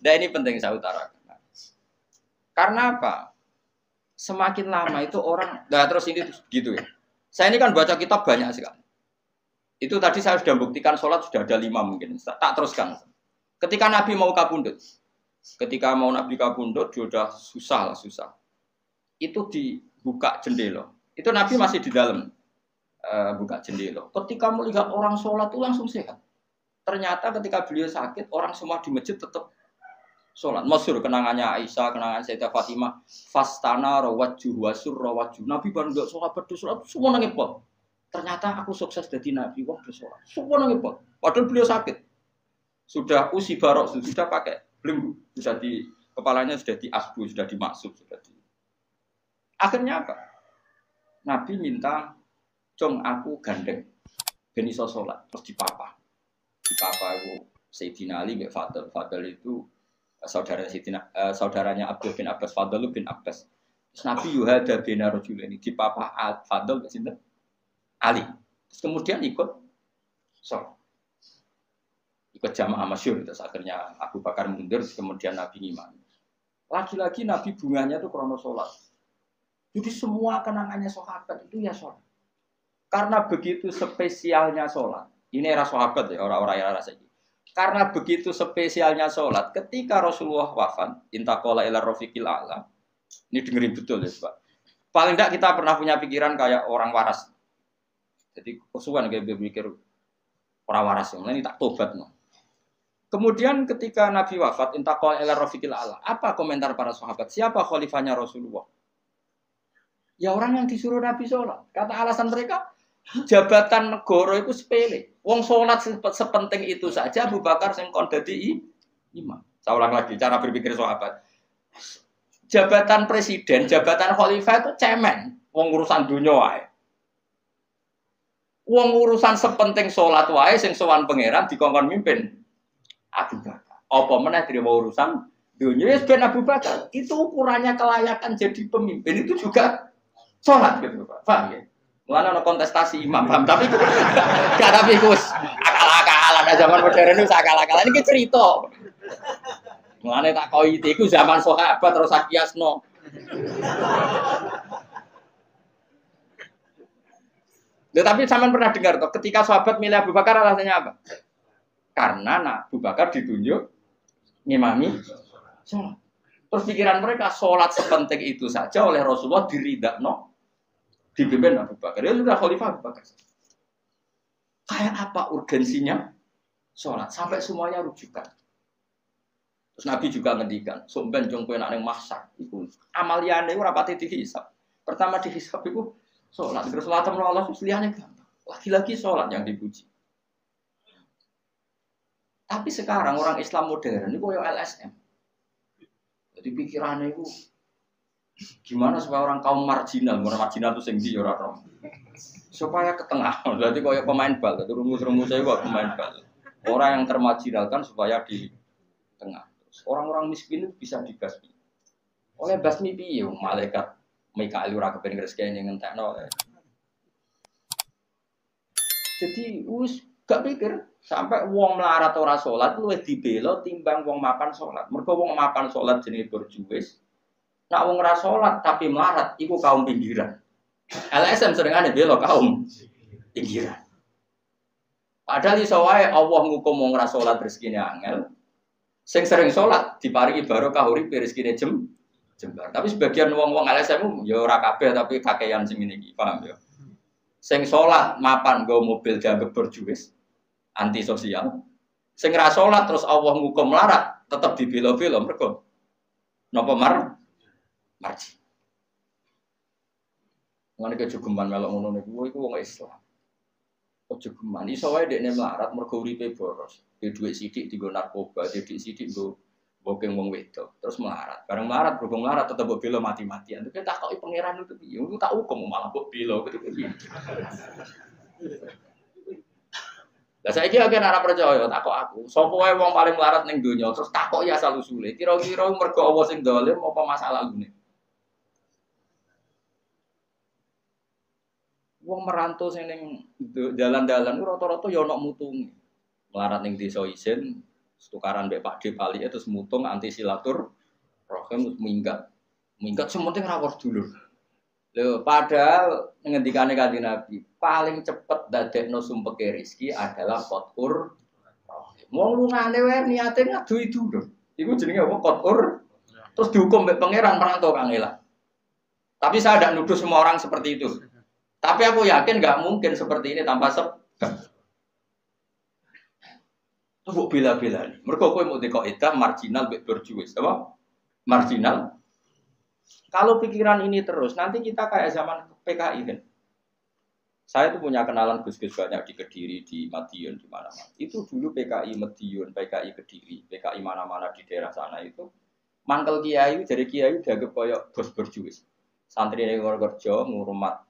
Nah ini penting saya utarakan. Karena apa? Semakin lama itu orang, nah terus ini gitu ya. Saya ini kan baca kitab banyak sekali. Itu tadi saya sudah buktikan sholat sudah ada 5 mungkin. Tak teruskan. Ketika Nabi mau kabundut, Nabi kabundut, dia sudah susah. Itu dibuka jendela. Itu Nabi masih di dalam buka jendela. Ketika melihat orang sholat itu langsung sehat. Ternyata ketika beliau sakit, orang semua di masjid tetap sholat. Masyhur kenangannya Aisyah, kenangan Sayyidah Fatimah. Fastana rawajjuh wasur rawajjuh. Nabi baru nggak sholat berdoa, semua nangis pot. Ternyata aku sukses jadi Nabi, wah bersolat. Semua nangis pot. Padahal beliau sakit. Sudah usi barok, sudah pakai belenggu. Sudah di kepalanya sudah diasbu, sudah dimaksud, sudah di. Akhirnya apa? Nabi minta, "Jong aku gandeng ben iso salat." Terus dipapa. Dipapa itu Sayyidina Ali bin Fadl. Fadl itu saudaranya Abdul bin Abbas, Fadl bin Abbas. Terus Nabi yuhada bin rajulaini dipapa Fadl sinten? Ali. Terus kemudian ikut sholat. Ikut jamaah masyhur. Terus akhirnya Abu Bakar mundur, kemudian Nabi ngimami. Lagi-lagi Nabi bunganya itu krono sholat. Jadi semua kenangannya sahabat itu ya sholat. Karena begitu spesialnya sholat. Ini era sahabat ya, orang-orang era ini. Karena begitu spesialnya sholat, ketika Rasulullah wafat, intaqala ila rafiqil a'la. Ini dengerin betul ya Pak. Paling tidak kita pernah punya pikiran kayak orang waras. Jadi kesuwan kayak berpikir orang waras yang ini tak tobat no. Kemudian ketika Nabi wafat, intaqal ila rafiqil a'la. Apa komentar para sahabat? Siapa khalifahnya Rasulullah? Ya orang yang disuruh Nabi sholat. Kata alasan mereka, jabatan negara itu sepele. Wong sholat sepenting itu saja. Abu Bakar sing kon dadi imam. Saya ulang lagi cara berpikir sahabat. Jabatan presiden, jabatan khalifah itu cemen. Wong urusan dunia wae. Wong urusan sepenting sholat wae sing sowan pangeran dikongkon mimpin Abu Bakar. Apa meneh terima urusan dunia wis ben Abu Bakar. Itu ukurannya kelayakan jadi pemimpin itu juga sholat gitu Pak. Paham ya? Mulane ana kontestasi imam, paham tapi gak tapi Gus. Akal-akalan zaman modern itu akal-akalan iki cerita. Mulane tak koi iku zaman sahabat terus akiasno. Tetapi sampean pernah dengar toh ketika sahabat milih Abu Bakar alasannya apa? Karena Abu Bakar ditunjuk ngimami sholat. Terus pikiran mereka sholat sepenting itu saja oleh Rasulullah diridakno dipimpin Abu Bakar. Ya sudah khalifah Abu Bakar. Kayak apa urgensinya sholat sampai semuanya rujukan. Terus Nabi juga ngendikan, "Somben jong kowe nek ning mahsyar iku amaliyane ora pati dihisab. Pertama dihisab iku sholat, terus sholat sama Allah liyane gampang. Lagi-lagi sholat yang dipuji. Tapi sekarang orang Islam modern itu kayak LSM. Jadi pikirannya itu gimana supaya orang kaum marginal itu sing ndi ora roh. Supaya ke tengah. Berarti kayak pemain bal, itu rumus-rumusnya kok pemain bal. Orang yang termarginalkan supaya di tengah. Orang-orang miskin itu bisa dibasmi. Oleh basmi piye malaikat Mikail ora kepen ngreseki ngentekno. Jadi wis gak pikir sampai wong melarat ora salat luwih dibela timbang wong mapan salat. Mergo wong mapan salat jenenge berjuwis. Nek wong ora salat tapi melarat iku kaum pinggiran. LSM seringane bela kaum pinggiran. Padahal iso wae Allah ngukum wong ora salat rezekine angel. Sing sering salat diparingi barokah urip rezekine jembar. Tapi sebagian wong-wong LSM ya ora kabeh tapi kakean sing ngene iki, paham ya? Sing salat mapan nggo mobil dianggap berjuwis, anti sosial. Sing ra salat terus Allah ngukum melarat, tetep dibela-bela mergo napa marji. Ngene ke jogeman melok ngono niku iku wong Islam. Ojo geman iso wae dekne melarat mergo uripe boros. Dhe dhuwit sithik dienggo narkoba, dhe dhuwit sithik nggo bokeng wong wedok, terus melarat. Bareng melarat berhubung melarat tetep mbok bela mati-matian. Tapi tak koki pangeran itu piye? Iku tak hukum malah mbok bela gitu piye. Lah saiki akeh ora percaya takok aku. Sopo wae wong paling melarat ning donya terus takok ya asal usule. Kira-kira mergo Allah sing dolim apa masalah lune? Wong merantau sing ning dalan-dalan ku rata-rata ya ana mutunge. Melarat ning desa isin Tukaran mbek Pak D Pali terus mutung anti silatur rohim minggat sementing rawuh dulur. Lho padahal ngendikane Kanjeng Nabi paling cepet dadekno sumpeke rezeki adalah qatur rahim. Wong lungane wae niate ngadui dulur. Iku jenenge apa qatur terus dihukum mbek pangeran merantau Kang Ela. Tapi saya tidak nuduh semua orang seperti itu. Tapi aku yakin nggak mungkin seperti ini tanpa sebab. Terus kok bela-bela nih. Mereka kowe mau dikoidah marginal berjuis, apa? Marginal. Kalau pikiran ini terus, nanti kita kayak zaman PKI kan. Saya tuh punya kenalan gus-gus banyak di Kediri, di Madiun, di mana-mana. Itu dulu PKI Madiun, PKI Kediri, PKI mana-mana di daerah sana itu. Mangkel kiai, dari kiai dianggap koyok bos berjuis. Santri yang kerja ngurumat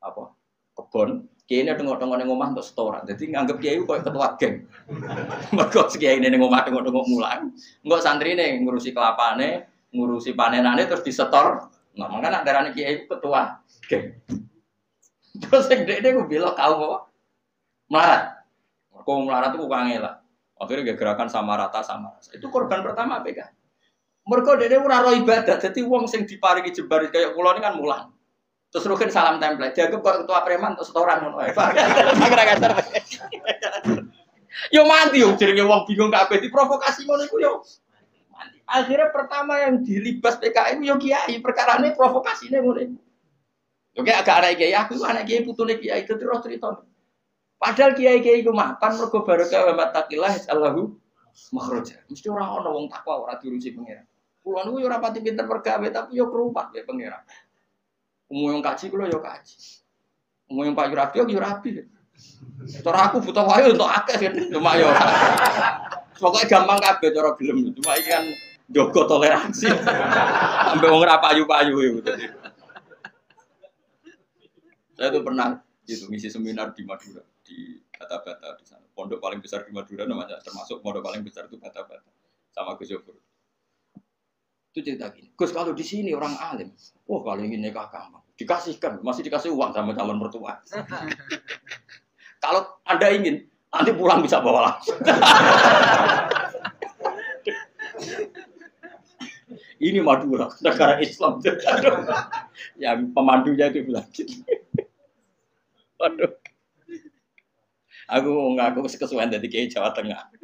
apa kebon. Kiai ini tengok-tengok neng omah untuk setoran. Jadi nganggep kiai koyok ketua geng. Mergo kiai ini neng omah tengok-tengok mulang. Enggak santri ini ngurusi kelapane, ngurusi panenane terus disetor. Nah, makanya darane kiai ketua geng. Terus yang dia gue bilang kau apa? Melarat. Kau melarat itu bukan ngelak. Akhirnya gerakan sama rata. Itu korban pertama PK. Mereka dia ora roh ibadah. Jadi uang sing diparingi jebar kayak pulau ini kan mulang. Terus rukin salam template. Dia kok ketua preman terus setoran ngono. Yo mati yo jenenge wong bingung kabeh diprovokasi ngono iku yo. Mati. Akhirnya pertama yang dilibas PKI yo kiai perkarane provokasine ngono iku. Oke agak anak kiai aku anak kiai putune kiai itu terus cerita. Padahal kiai-kiai iku mapan mergo barokah wa mattaqillah Allahu makhraja. Mesti ora ana wong takwa ora diurusi pangeran. Kulo niku yo ora pati pinter pergawe tapi yo kerumat wae pangeran. Umum yang kaji kulo yo kaji. Umum yang Pak Yurabi yo rabi. Cara aku butuh wae untuk akeh kan cuma yo. Pokoke gampang kabeh cara gelem cuma iki kan njogo toleransi. Sampai wong ora payu-payu yo. Saya tuh pernah gitu ngisi seminar di Madura di Bata-Bata di sana. Pondok paling besar di Madura namanya termasuk pondok paling besar itu Bata-Bata sama Gus Yofur. Itu cerita gini, Gus kalau di sini orang alim, wah kalau ingin nikah gampang, dikasihkan masih dikasih uang sama calon mertua. Kalau Anda ingin nanti pulang bisa bawa langsung. Ini Madura negara Islam. Yang pemandunya itu bilang gitu. Waduh. Aku ngaku kesuwen dadi kiai Jawa Tengah.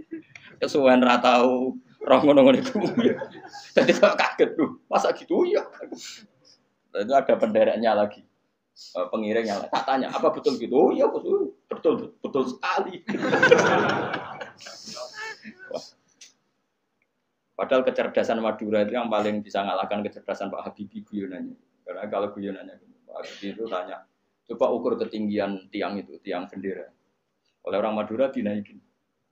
Kesuwen ra tau roh ngono-ngono iku. Dadi kok kaget tuh. Masa gitu ya? Itu ada pendereknya lagi. Pengiringnya tak tanya, apa betul gitu? Oh iya betul, betul sekali. Padahal kecerdasan Madura itu yang paling bisa ngalahkan kecerdasan Pak Habibie guyonannya. Karena kalau guyonannya Pak Habibie itu tanya, coba ukur ketinggian tiang itu, tiang bendera. Oleh orang Madura dinaikin.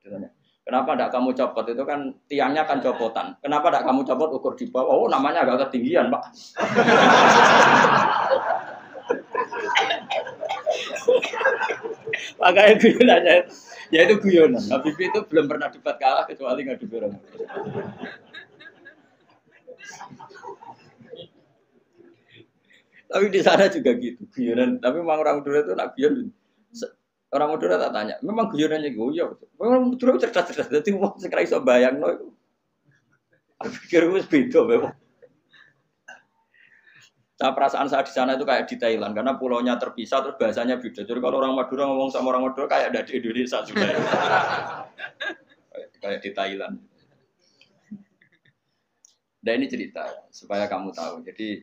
Ditanya, kenapa tidak kamu copot? Itu kan tiangnya kan copotan. Kenapa tidak kamu copot ukur di bawah? Oh namanya agak ketinggian Pak. Makanya guyonannya, ya itu guyonan. Habibie itu belum pernah debat kalah kecuali ngadu orang. Tapi di sana juga gitu, guyonan. Tapi memang orang Madura itu nak guyon. Orang Madura tak tanya, memang guyonannya gitu ya. Memang Madura cerdas-cerdas. Jadi wong sing ra iso bayangno iku. Aku pikir wis beda memang. Nah, perasaan saya di sana itu kayak di Thailand karena pulaunya terpisah terus bahasanya beda. Jadi kalau orang Madura ngomong sama orang Madura kayak ada di Indonesia juga. Kayak di Thailand. Dan ini cerita supaya kamu tahu. Jadi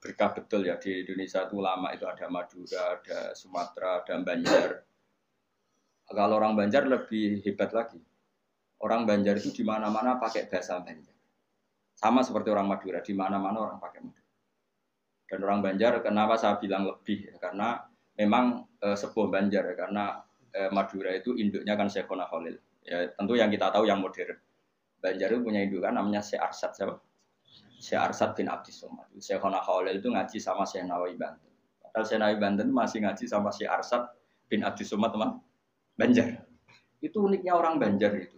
berkah betul ya di Indonesia itu lama itu ada Madura, ada Sumatera, ada Banjar. Kalau orang Banjar lebih hebat lagi. Orang Banjar itu di mana-mana pakai bahasa Banjar. Sama seperti orang Madura, di mana-mana orang pakai Madura. Dan orang Banjar kenapa saya bilang lebih? Ya, karena memang sebuah Banjar ya, karena Madura itu induknya kan Syekhona Khalil. Ya, tentu yang kita tahu yang modern. Banjar itu punya indukan namanya Syekh Arsad siapa? Syekh Arsad bin Abdis Somad. Syekhona Khalil itu ngaji sama Syekh Nawawi Banten. Padahal Syekh Nawawi Banten masih ngaji sama Syekh Arsad bin Abdis Somad teman Banjar. Itu uniknya orang Banjar itu.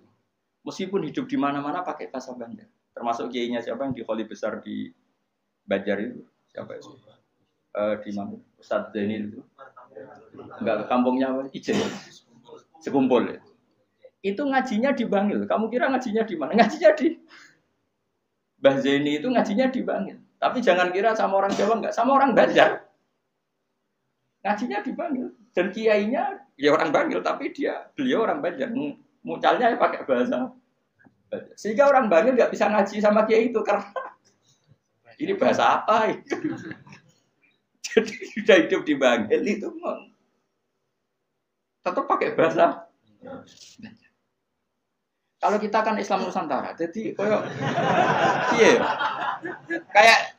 Meskipun hidup di mana-mana pakai bahasa Banjar. Termasuk kiainya siapa yang di Kholi besar di Banjar itu? Siapa itu? Di mana? Ustadz Zainil itu? Enggak, kampungnya apa? Ijen. Sekumpul ya. itu ngajinya di Bangil. Kamu kira ngajinya di mana? Ngajinya di Mbah Zaini itu ngajinya di Bangil. Tapi jangan kira sama orang Jawa enggak, sama orang Banjar. Ngajinya di Bangil. Dan kiainya ya orang Bangil, tapi beliau orang Banjar. Mucalnya ya pakai bahasa Banjar. Sehingga orang Bangil enggak bisa ngaji sama kiai itu karena ini bahasa apa itu? Jadi sudah hidup di Bangil itu tetap pakai bahasa. Kalau kita kan Islam Nusantara, jadi kayak